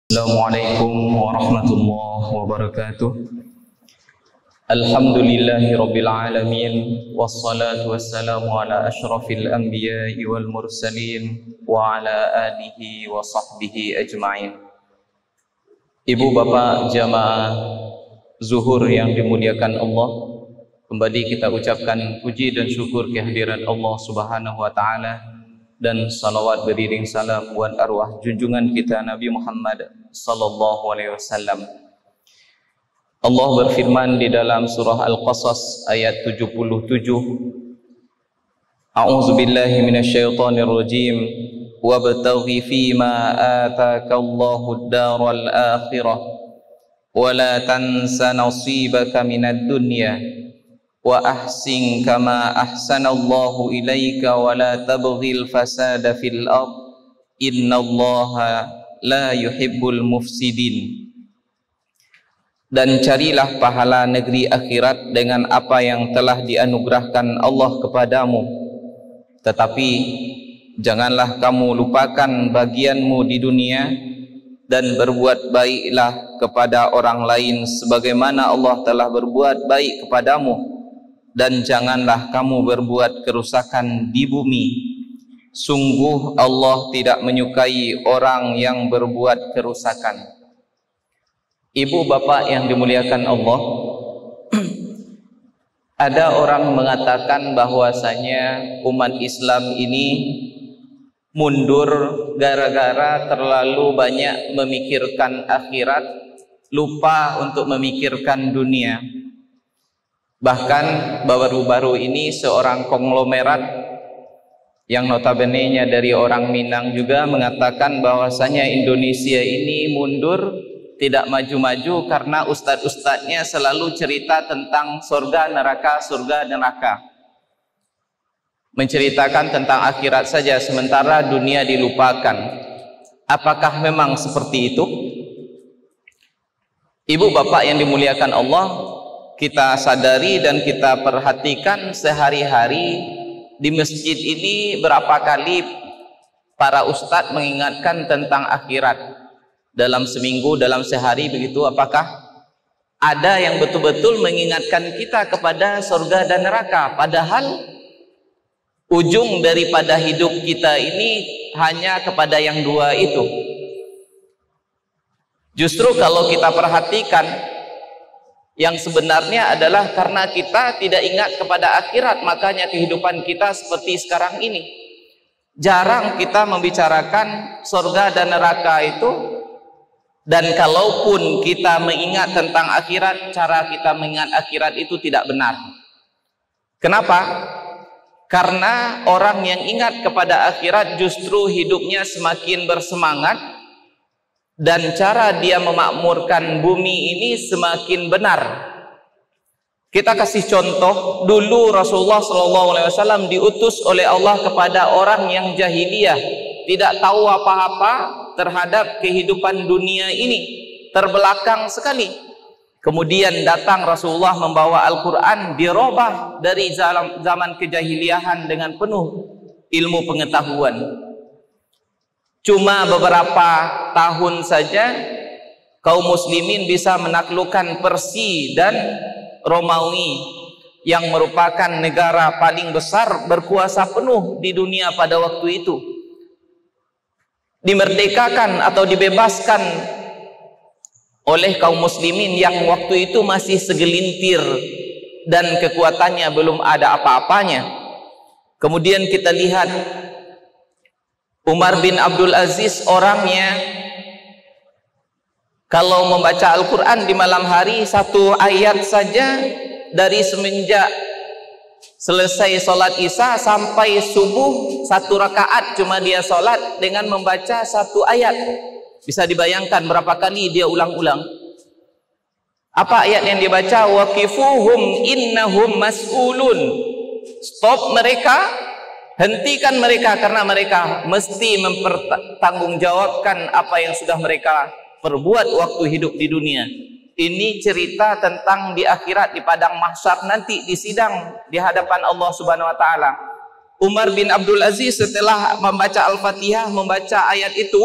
Assalamualaikum warahmatullahi wabarakatuh. Alhamdulillahi rabbil alamin, wassalatu wassalamu ala asyrafil anbiya'i wal mursalin wa ala alihi wa sahbihi ajma'in. Ibu bapak jamaah zuhur yang dimuliakan Allah, kembali kita ucapkan puji dan syukur kehadiran Allah Subhanahu wa taala, dan salawat beriring salam buat arwah junjungan kita Nabi Muhammad sallallahu alaihi wasallam. Allah berfirman di dalam surah Al-Qasas ayat 77, A'udzu billahi minasyaitonir rajim, wabtaghi fima ataakallahu ad-daral akhirah wa la tansa nasibaka minad dunya wa ahsin kama ahsanallahu ilaika wa la tabghil fasada fil ard innallaha la yuhibbul mufsidin. Dan carilah pahala negeri akhirat dengan apa yang telah dianugerahkan Allah kepadamu, tetapi janganlah kamu lupakan bagianmu di dunia, dan berbuat baiklah kepada orang lain sebagaimana Allah telah berbuat baik kepadamu, dan janganlah kamu berbuat kerusakan di bumi. Sungguh Allah tidak menyukai orang yang berbuat kerusakan. Ibu bapak yang dimuliakan Allah, ada orang mengatakan bahwasanya umat Islam ini mundur gara-gara terlalu banyak memikirkan akhirat, lupa untuk memikirkan dunia. Bahkan baru-baru ini seorang konglomerat yang notabene-nya dari orang Minang juga mengatakan bahwasanya Indonesia ini mundur, tidak maju-maju karena ustadz-ustadznya selalu cerita tentang surga neraka, menceritakan tentang akhirat saja sementara dunia dilupakan. Apakah memang seperti itu? Ibu bapak yang dimuliakan Allah, kita sadari dan kita perhatikan sehari-hari di masjid ini berapa kali para ustadz mengingatkan tentang akhirat. Dalam seminggu, dalam sehari begitu, apakah ada yang betul-betul mengingatkan kita kepada surga dan neraka? Padahal ujung daripada hidup kita ini hanya kepada yang dua itu. Justru kalau kita perhatikan, yang sebenarnya adalah karena kita tidak ingat kepada akhirat, makanya kehidupan kita seperti sekarang ini. Jarang kita membicarakan surga dan neraka itu, dan kalaupun kita mengingat tentang akhirat, cara kita mengingat akhirat itu tidak benar. Kenapa? Karena orang yang ingat kepada akhirat justru hidupnya semakin bersemangat, dan cara dia memakmurkan bumi ini semakin benar. Kita kasih contoh, dulu Rasulullah SAW diutus oleh Allah kepada orang yang jahiliyah, tidak tahu apa-apa terhadap kehidupan dunia ini, terbelakang sekali. Kemudian datang Rasulullah membawa Al-Quran, dirubah dari zaman kejahiliahan dengan penuh ilmu pengetahuan. Cuma beberapa tahun saja kaum muslimin bisa menaklukkan Persia dan Romawi yang merupakan negara paling besar berkuasa penuh di dunia pada waktu itu. Dimerdekakan atau dibebaskan oleh kaum muslimin yang waktu itu masih segelintir dan kekuatannya belum ada apa-apanya. Kemudian kita lihat Umar bin Abdul Aziz, orangnya kalau membaca Al-Quran di malam hari satu ayat saja, dari semenjak selesai sholat isya sampai subuh satu rakaat cuma dia sholat dengan membaca satu ayat. Bisa dibayangkan berapa kali dia ulang-ulang. Apa ayat yang dibaca? Waqifuhum innahum mas'ulun. Stop mereka, hentikan mereka, karena mereka mesti mempertanggungjawabkan apa yang sudah mereka perbuat waktu hidup di dunia. Ini cerita tentang di akhirat, di padang mahsyar nanti, di sidang di hadapan Allah Subhanahu wa taala. Umar bin Abdul Aziz setelah membaca Al-Fatihah, membaca ayat itu,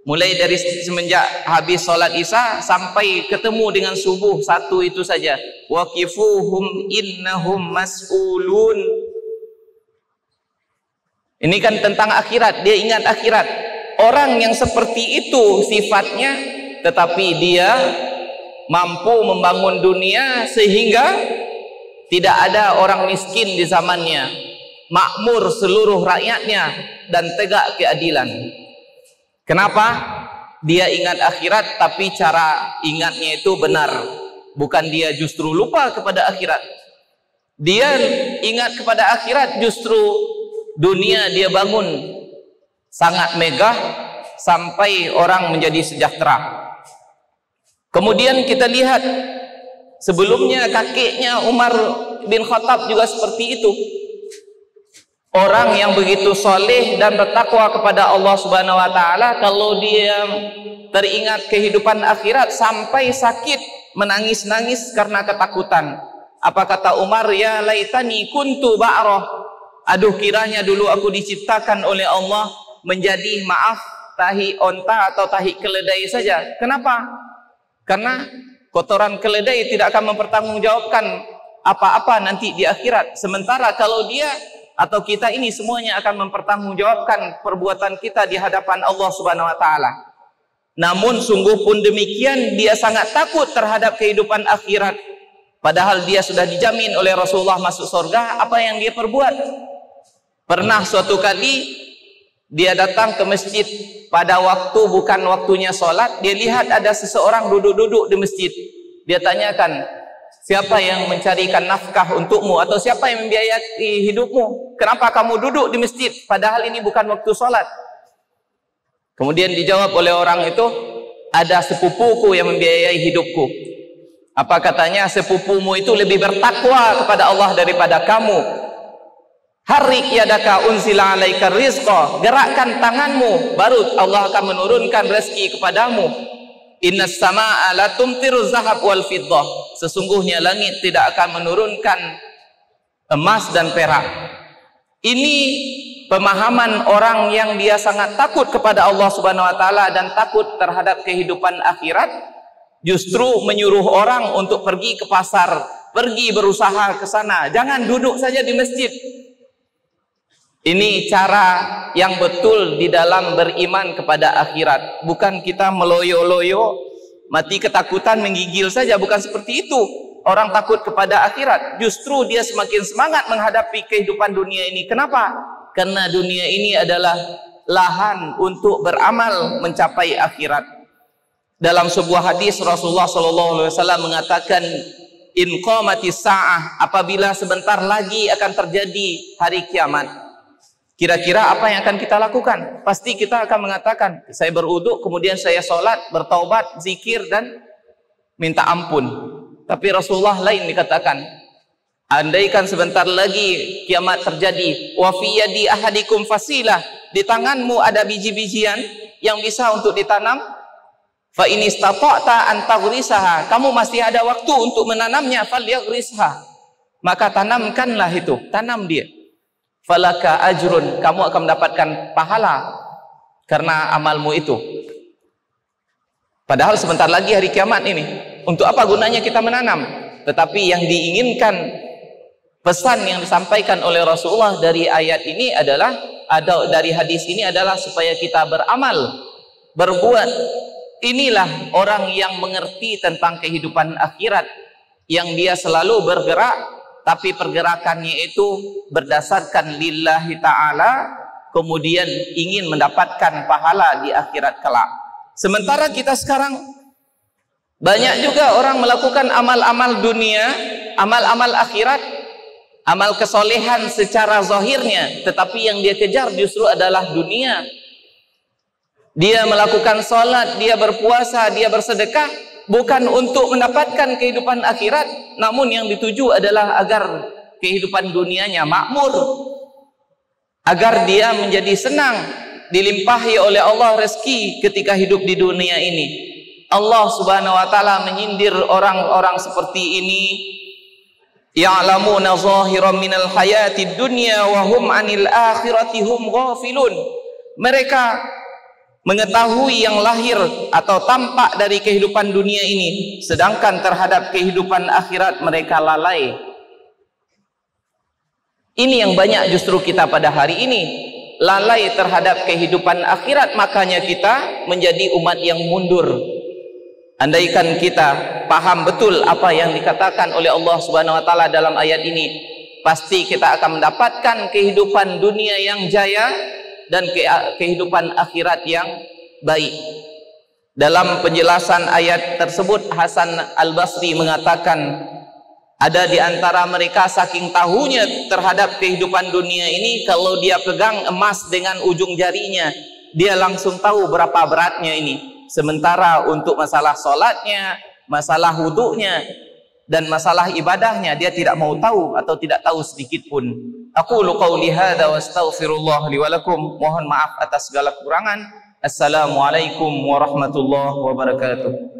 Mulai dari semenjak habis sholat isya sampai ketemu dengan subuh, satu itu saja. Waqifuhum innahum mas'ulun. Ini kan tentang akhirat, dia ingat akhirat. Orang yang seperti itu sifatnya, tetapi dia mampu membangun dunia sehingga tidak ada orang miskin di zamannya, makmur seluruh rakyatnya, dan tegak keadilan. Kenapa? Dia ingat akhirat, tapi cara ingatnya itu benar. Bukan dia justru lupa kepada akhirat. Dia ingat kepada akhirat, justru dunia dia bangun sangat megah sampai orang menjadi sejahtera. Kemudian kita lihat sebelumnya kakeknya Umar bin Khattab juga seperti itu. Orang yang begitu soleh dan bertakwa kepada Allah Subhanahu wa taala, kalau dia teringat kehidupan akhirat sampai sakit, menangis-nangis karena ketakutan. Apa kata Umar? Ya laitani kuntu ba'rah. Aduh, kiranya dulu aku diciptakan oleh Allah menjadi, maaf, tahi onta atau tahi keledai saja. Kenapa? Karena kotoran keledai tidak akan mempertanggungjawabkan apa-apa nanti di akhirat. Sementara kalau dia atau kita ini semuanya akan mempertanggungjawabkan perbuatan kita di hadapan Allah Subhanahu wa taala. Namun sungguh pun demikian, dia sangat takut terhadap kehidupan akhirat. Padahal dia sudah dijamin oleh Rasulullah masuk surga. Apa yang dia perbuat? Pernah suatu kali dia datang ke masjid pada waktu bukan waktunya sholat. Dia lihat ada seseorang duduk-duduk di masjid. Dia tanyakan, siapa yang mencarikan nafkah untukmu, atau siapa yang membiayai hidupmu? Kenapa kamu duduk di masjid padahal ini bukan waktu sholat? Kemudian dijawab oleh orang itu, ada sepupuku yang membiayai hidupku. Apa katanya? Sepupumu itu lebih bertakwa kepada Allah daripada kamu. Harik yadaka unzila alaika rizqa. Gerakkan tanganmu, baru Allah akan menurunkan rezeki kepadamu. Innas samaa'a la tumtiru zahab wal fiddah. Sesungguhnya langit tidak akan menurunkan emas dan perak. Ini pemahaman orang yang dia sangat takut kepada Allah Subhanahu wa taala dan takut terhadap kehidupan akhirat, justru menyuruh orang untuk pergi ke pasar, pergi berusaha ke sana. Jangan duduk saja di masjid. Ini cara yang betul di dalam beriman kepada akhirat. Bukan kita meloyo-loyo, mati ketakutan, menggigil saja. Bukan seperti itu. Orang takut kepada akhirat, justru dia semakin semangat menghadapi kehidupan dunia ini. Kenapa? Karena dunia ini adalah lahan untuk beramal mencapai akhirat. Dalam sebuah hadis Rasulullah SAW mengatakan, in qamatis sa'ah, apabila sebentar lagi akan terjadi hari kiamat, kira-kira apa yang akan kita lakukan? Pasti kita akan mengatakan, saya berwudu, kemudian saya sholat, bertaubat, zikir, dan minta ampun. Tapi Rasulullah lain dikatakan, andaikan sebentar lagi kiamat terjadi, wa fi yadi ahadikum fasilah, di tanganmu ada biji-bijian yang bisa untuk ditanam, fa in istata'ta an taghrisaha, kamu masih ada waktu untuk menanamnya, falyaghrisha, maka tanamkanlah itu, tanam dia. Falaka ajrun, kamu akan mendapatkan pahala karena amalmu itu. Padahal sebentar lagi hari kiamat ini. Untuk apa gunanya kita menanam? Tetapi yang diinginkan, pesan yang disampaikan oleh Rasulullah dari ayat ini adalah, dari hadis ini adalah supaya kita beramal, berbuat. Inilah orang yang mengerti tentang kehidupan akhirat, yang dia selalu bergerak, tapi pergerakannya itu berdasarkan lillahi ta'ala, kemudian ingin mendapatkan pahala di akhirat kelak. Sementara kita sekarang banyak juga orang melakukan amal-amal dunia, amal-amal akhirat, amal kesolehan secara zahirnya, tetapi yang dia kejar justru adalah dunia. Dia melakukan sholat, dia berpuasa, dia bersedekah, bukan untuk mendapatkan kehidupan akhirat, namun yang dituju adalah agar kehidupan dunianya makmur, agar dia menjadi senang, dilimpahi oleh Allah rezeki ketika hidup di dunia ini. Allah Subhanahu wa taala menyindir orang-orang seperti ini, ya'lamuna zahiran minal hayatid dunya wa hum 'anil akhirati hum ghafilun. Mereka mengetahui yang lahir atau tampak dari kehidupan dunia ini, sedangkan terhadap kehidupan akhirat mereka lalai. Ini yang banyak justru kita pada hari ini, lalai terhadap kehidupan akhirat, makanya kita menjadi umat yang mundur. Andaikan kita paham betul apa yang dikatakan oleh Allah Subhanahu wa taala dalam ayat ini, pasti kita akan mendapatkan kehidupan dunia yang jaya dan kehidupan akhirat yang baik. Dalam penjelasan ayat tersebut, Hasan Al-Basri mengatakan, ada di antara mereka saking tahunya terhadap kehidupan dunia ini, kalau dia pegang emas dengan ujung jarinya, dia langsung tahu berapa beratnya ini. Sementara untuk masalah solatnya, masalah wuduknya, dan masalah ibadahnya, dia tidak mau tahu atau tidak tahu sedikit pun. Aqulu qawli hadza wa astaghfirullah li wa lakum. Mohon maaf atas segala kekurangan. Assalamualaikum warahmatullahi wabarakatuh.